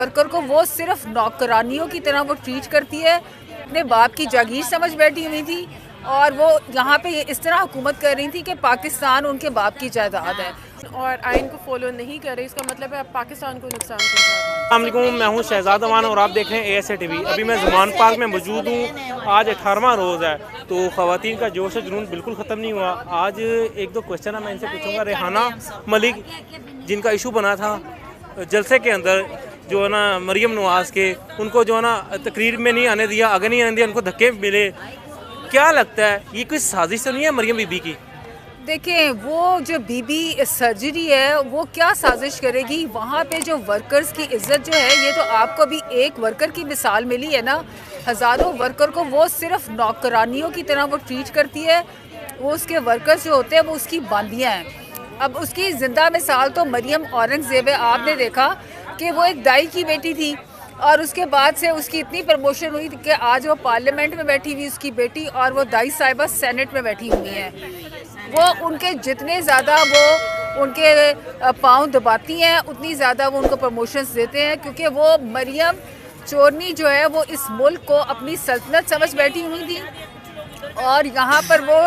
Worker کو وہ صرف نوکرانیوں کی طرح وہ ٹریٹ کرتی ہے. اپنے باپ کی جاگیر سمجھ بیٹھی ہوئی تھی اور وہ یہاں پہ اس طرح حکومت کر رہی تھی کہ پاکستان ان کے باپ کی جائیداد ہے اور آئین کو فالو نہیں کر رہی. اس کا مطلب ہے آپ پاکستان کو نقصان پہنچا رہے ہیں. السلام علیکم، میں ہوں شہزاد امان اور آپ دیکھ رہے ہیں ASA TV. ابھی میں زمان پارک میں موجود ہوں. آج 18واں روز ہے تو خواتین کا جوش و جنون بالکل ختم نہیں ہوا. آج ایک دو کوشچن میں ان سے پوچھوں گا. ریحانہ ملک جن کا ایشو بنا تھا جلسے کے اندر جو ہے نا مریم نواز کے، ان کو جو ہے نا تقریر میں نہیں آنے دیا، آگے نہیں آنے دیا، ان کو دھکے ملے. کیا لگتا ہے یہ کوئی سازش تو نہیں ہے مریم بی بی کی؟ دیکھیں وہ جو بی بی سرجری ہے وہ کیا سازش کرے گی؟ وہاں پہ جو ورکرز کی عزت جو ہے، یہ تو آپ کو بھی ایک ورکر کی مثال ملی ہے نا. ہزاروں ورکر کو وہ صرف نوکرانیوں کی طرح وہ ٹریٹ کرتی ہے. وہ اس کے ورکرز جو ہوتے ہیں وہ اس کی باندیاں ہیں. اب اس کی زندہ مثال تو مریم اورنگزیب ہے. آپ نے دیکھا کہ وہ ایک دائی کی بیٹی تھی اور اس کے بعد سے اس کی اتنی پروموشن ہوئی کہ آج وہ پارلیمنٹ میں بیٹھی ہوئی اس کی بیٹی، اور وہ دائی صاحبہ سینٹ میں بیٹھی ہوئی ہیں. وہ ان کے جتنے زیادہ وہ ان کے پاؤں دباتی ہیں اتنی زیادہ وہ ان کو پروموشنز دیتے ہیں، کیونکہ وہ مریم چورنی جو ہے وہ اس ملک کو اپنی سلطنت سمجھ بیٹھی ہوئی تھی اور یہاں پر وہ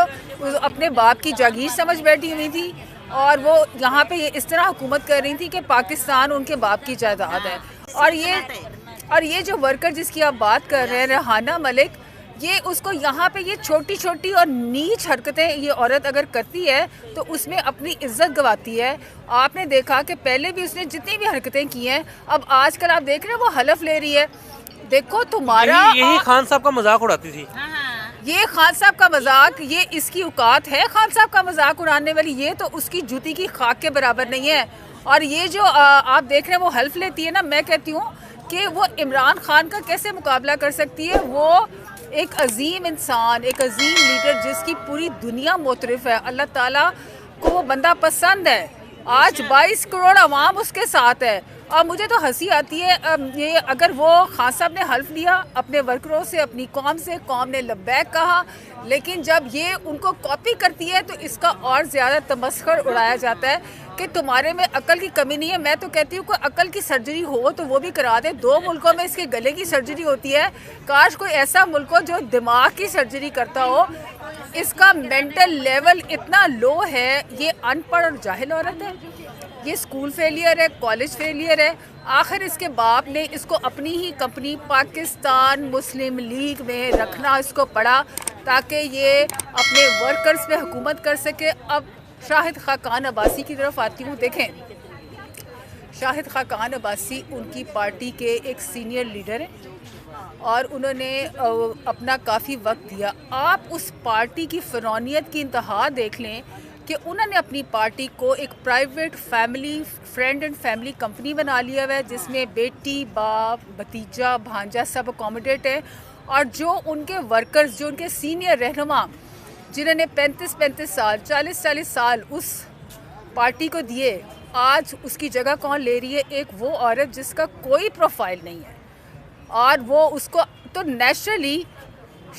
اپنے باپ کی جاگیر سمجھ بیٹھی ہوئی تھی اور وہ یہاں پہ اس طرح حکومت کر رہی تھی کہ پاکستان ان کے باپ کی جائیداد ہے. اور یہ جو ورکر جس کی آپ بات کر رہے ہیں ریحانہ ملک، یہ اس کو یہاں پہ یہ چھوٹی چھوٹی اور نیچ حرکتیں یہ عورت اگر کرتی ہے تو اس میں اپنی عزت گواتی ہے. آپ نے دیکھا کہ پہلے بھی اس نے جتنی بھی حرکتیں کی ہیں، اب آج کل آپ دیکھ رہے ہیں وہ حلف لے رہی ہے. دیکھو تمہارا یہی خان صاحب کا مذاق اڑاتی تھی. یہ خان صاحب کا مذاق، یہ اس کی اوقات ہے خان صاحب کا مذاق اڑانے والی. یہ تو اس کی جوتی کی خاک کے برابر نہیں ہے. اور یہ جو آپ دیکھ رہے ہیں وہ حلف لیتی ہے نا، میں کہتی ہوں کہ وہ عمران خان کا کیسے مقابلہ کر سکتی ہے؟ وہ ایک عظیم انسان، ایک عظیم لیڈر جس کی پوری دنیا معترف ہے. اللہ تعالیٰ کو وہ بندہ پسند ہے. آج 22 کروڑ عوام اس کے ساتھ ہے. اور مجھے تو ہنسی آتی ہے یہ اگر وہ خان صاحب نے حلف لیا اپنے ورکروں سے، اپنی قوم سے، قوم نے لبیک کہا، لیکن جب یہ ان کو کاپی کرتی ہے تو اس کا اور زیادہ تمسخر اڑایا جاتا ہے کہ تمہارے میں عقل کی کمی نہیں ہے. میں تو کہتی ہوں کہ عقل کی سرجری ہو تو وہ بھی کرا دے. 2 ملکوں میں اس کے گلے کی سرجری ہوتی ہے. کاش کوئی ایسا ملک ہو جو دماغ کی سرجری کرتا ہو. اس کا مینٹل لیول اتنا لو ہے. یہ ان پڑھ اور جاہل عورت ہے. یہ اسکول فیلئر ہے، کالج فیلئر ہے. آخر اس کے باپ نے اس کو اپنی ہی کمپنی پاکستان مسلم لیگ میں رکھنا اس کو پڑا تاکہ یہ اپنے ورکرز پہ حکومت کر سکے. اب شاہد خاقان عباسی کی طرف آتی ہوں. دیکھیں شاہد خاقان عباسی ان کی پارٹی کے ایک سینئر لیڈر ہیں اور انہوں نے اپنا کافی وقت دیا. آپ اس پارٹی کی فرعونیت کی انتہا دیکھ لیں کہ انہوں نے اپنی پارٹی کو ایک private family friend and family company بنا لیا ہوا ہے جس میں بیٹی، باپ، بھتیجا، بھانجا سب اکوموڈیٹ ہے. اور جو ان کے ورکرز، جو ان کے سینئر رہنما جنہوں نے 35 سال 40 سال اس پارٹی کو دیے، آج اس کی جگہ کون لے رہی ہے؟ ایک وہ عورت جس کا کوئی پروفائل نہیں ہے. اور وہ اس کو تو نیچرلی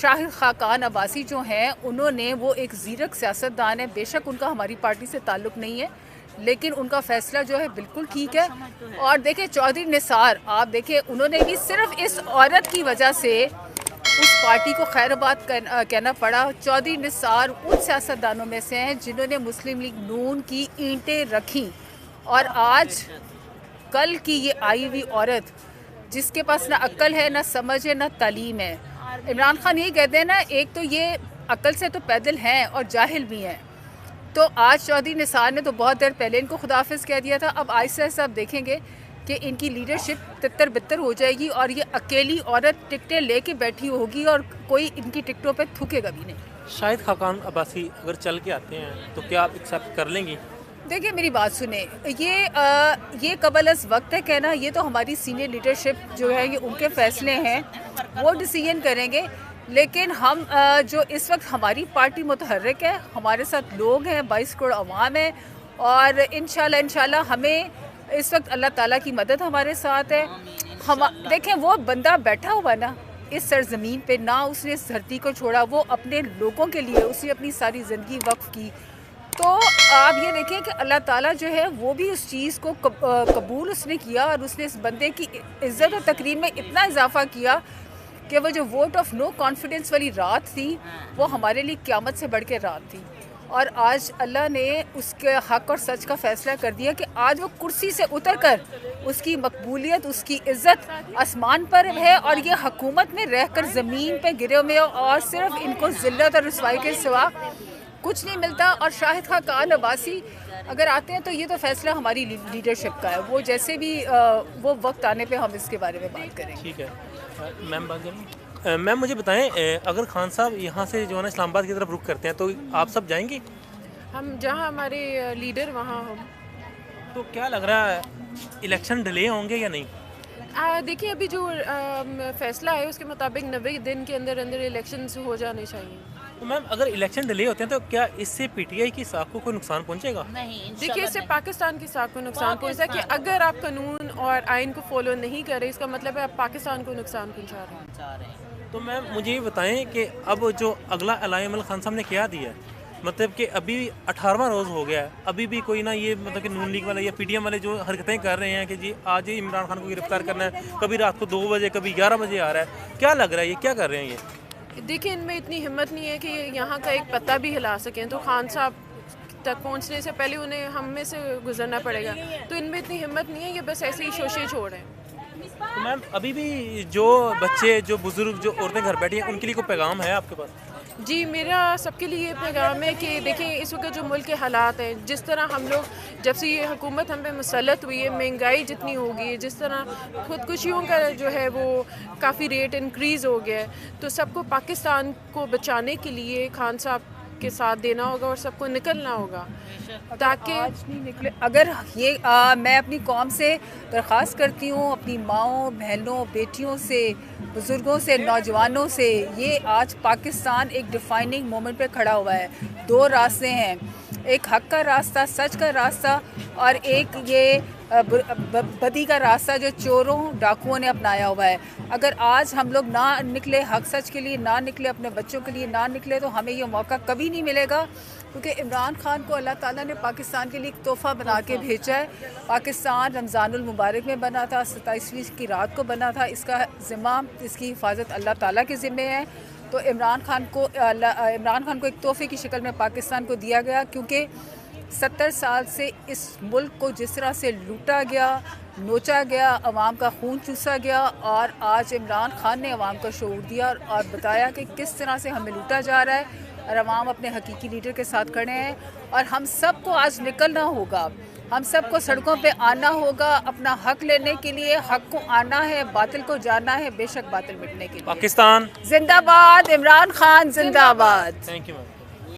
شاہد خاقان عباسی جو ہیں انہوں نے، وہ ایک زیرک سیاستدان ہے. بے شک ان کا ہماری پارٹی سے تعلق نہیں ہے لیکن ان کا فیصلہ جو ہے بالکل ٹھیک ہے. اور دیکھیں چودھری نثار، آپ دیکھیں انہوں نے بھی صرف اس عورت کی وجہ سے اس پارٹی کو خیر آباد کہنا پڑا. چودھری نثار ان سیاستدانوں میں سے ہیں جنہوں نے مسلم لیگ نون کی اینٹیں رکھیں. اور آج کل کی یہ آئی ہوئی عورت جس کے پاس نہ عقل ہے، نہ سمجھ ہے، نہ تعلیم ہے. عمران خان یہی کہتے ہیں نا، ایک تو یہ عقل سے تو پیدل ہیں اور جاہل بھی ہیں. تو آج چودھری نثار نے تو بہت دیر پہلے ان کو خداحافظ کہہ دیا تھا. اب آہستہ آہستہ آپ دیکھیں گے کہ ان کی لیڈرشپ تتر بتر ہو جائے گی اور یہ اکیلی عورت ٹکٹیں لے کے بیٹھی ہوگی اور کوئی ان کی ٹکٹوں پہ تھوکے گا بھی نہیں. شاہد خاقان عباسی اگر چل کے آتے ہیں تو کیا آپ ایکسیپٹ کر لیں گی؟ دیکھیں میری بات سنیں، یہ قبل از وقت ہے کہنا. یہ تو ہماری سینئر لیڈرشپ جو ہے یہ ان کے فیصلے ہیں، وہ ڈیسیژن کریں گے. لیکن ہم جو اس وقت ہماری پارٹی متحرک ہے، ہمارے ساتھ لوگ ہیں، 22 کروڑ عوام ہے اور انشاءاللہ ہمیں اس وقت اللہ تعالیٰ کی مدد ہمارے ساتھ ہے. دیکھیں وہ بندہ بیٹھا ہوا نا اس سرزمین پہ، نہ اس نے اس دھرتی کو چھوڑا، وہ اپنے لوگوں کے لیے اس نے اپنی ساری زندگی وقف کی. تو آپ یہ دیکھیں کہ اللہ تعالیٰ جو ہے وہ بھی اس چیز کو قبول اس نے کیا، اور اس نے اس بندے کی عزت و تکریم میں اتنا اضافہ کیا کہ وہ جو ووٹ آف نو کانفیڈنس والی رات تھی وہ ہمارے لیے قیامت سے بڑھ کے رات تھی، اور آج اللہ نے اس کے حق اور سچ کا فیصلہ کر دیا کہ آج وہ کرسی سے اتر کر اس کی مقبولیت، اس کی عزت آسمان پر ہے، اور یہ حکومت میں رہ کر زمین پہ گرے ہوئے، اور صرف ان کو ذلت اور رسوائی کے سوا کچھ نہیں ملتا۔ اور شاہد خاقان عباسی اگر آتے ہیں تو یہ تو فیصلہ ہماری لیڈرشپ کا ہے، وہ جیسے بھی وہ وقت آنے پہ ہم اس کے بارے میں بات کریں گے۔ ٹھیک ہے میم، بات کریں میم، مجھے بتائیں اگر خان صاحب یہاں سے جو ہے نا اسلام آباد کی طرف رخ کرتے ہیں تو آپ سب جائیں گے؟ ہم جہاں ہمارے لیڈر وہاں ہم۔ تو کیا لگ رہا ہے الیکشن ڈیلے ہوں گے یا نہیں؟ دیکھیے ابھی جو فیصلہ ہے اس کے مطابق 90 دن کے اندر اندر الیکشنز ہو جانے چاہیے۔ تو میم اگر الیکشن ڈیلے ہوتے ہیں تو کیا اس سے پی ٹی آئی کی ساکھ کو کوئی نقصان پہنچے گا؟ دیکھیے اس سے پاکستان کی ساکھ کو نقصان پہنچتا ہے کہ اگر آپ قانون اور آئین کو فالو نہیں کر رہے، اس کا مطلب ہے آپ پاکستان کو نقصان پہنچا رہے ہیں۔ تو میم مجھے یہ بتائیں کہ اب جو اگلا اعلان عمل خان صاحب نے کیا دیا ہے، مطلب کہ ابھی 18واں روز ہو گیا ہے، ابھی بھی کوئی نہ یہ مطلب کہ نون لیگ والے یا پی ٹی ایم والے جو حرکتیں کر رہے ہیں کہ جی آج ہی عمران خان کو گرفتار کرنا ہے، کبھی رات کو 2 بجے کبھی 11 بجے آ رہا ہے، کیا لگ رہا ہے یہ کیا کر رہے ہیں یہ؟ دیکھیں ان میں اتنی ہمت نہیں ہے کہ یہاں کا ایک پتہ بھی ہلا سکیں، تو خان صاحب تک پہنچنے سے پہلے انہیں ہم میں سے گزرنا پڑے گا، تو ان میں اتنی ہمت نہیں ہے، یہ بس ایسے ہی شوشے چھوڑ رہے ہیں۔ تو میم ابھی بھی جو بچے، جو بزرگ، جو عورتیں گھر بیٹھی ہیں ان کے لیے کوئی پیغام ہے آپ کے پاس؟ جی میرا سب کے لیے یہ پیغام ہے کہ دیکھیں اس وقت جو ملک کے حالات ہیں، جس طرح ہم لوگ جب سے یہ حکومت ہم پہ مسلط ہوئی ہے، مہنگائی جتنی ہوگی، جس طرح خودکشیوں کا جو ہے وہ کافی ریٹ انکریز ہو گیا ہے، تو سب کو پاکستان کو بچانے کے لیے خان صاحب کے ساتھ دینا ہوگا اور سب کو نکلنا ہوگا، تاکہ آج نہیں نکلے۔ اگر یہ میں اپنی قوم سے درخواست کرتی ہوں، اپنی ماؤں، بہنوں، بیٹیوں سے، بزرگوں سے، نوجوانوں سے، یہ آج پاکستان ایک ڈیفائننگ مومنٹ پہ کھڑا ہوا ہے۔ 2 راستے ہیں، ایک حق کا راستہ، سچ کا راستہ، اور ایک یہ بدی کا راستہ جو چوروں ڈاکوؤں نے اپنایا ہوا ہے۔ اگر آج ہم لوگ نہ نکلے حق سچ کے لیے، نہ نکلے اپنے بچوں کے لیے، نہ نکلے، تو ہمیں یہ موقع کبھی نہیں ملے گا، کیونکہ عمران خان کو اللہ تعالیٰ نے پاکستان کے لیے ایک تحفہ بنا کے بھیجا ہے۔ پاکستان رمضان المبارک میں بنا تھا، 27ویں کی رات کو بنا تھا، اس کا ذمہ، اس کی حفاظت اللہ تعالیٰ کے ذمے ہے۔ تو عمران خان کو ایک تحفے کی شکل میں پاکستان کو دیا گیا، کیونکہ 70 سال سے اس ملک کو جس طرح سے لوٹا گیا، نوچا گیا، عوام کا خون چوسا گیا، اور آج عمران خان نے عوام کو شعور دیا اور بتایا کہ کس طرح سے ہمیں لوٹا جا رہا ہے، اور عوام اپنے حقیقی لیڈر کے ساتھ کھڑے ہیں، اور ہم سب کو آج نکلنا ہوگا، ہم سب کو سڑکوں پہ آنا ہوگا اپنا حق لینے کے لیے۔ حق کو آنا ہے، باطل کو جانا ہے، بے شک باطل مٹنے کے لیے۔ پاکستان زندہ باد، عمران خان زندہ باد۔ Thank you ma'am.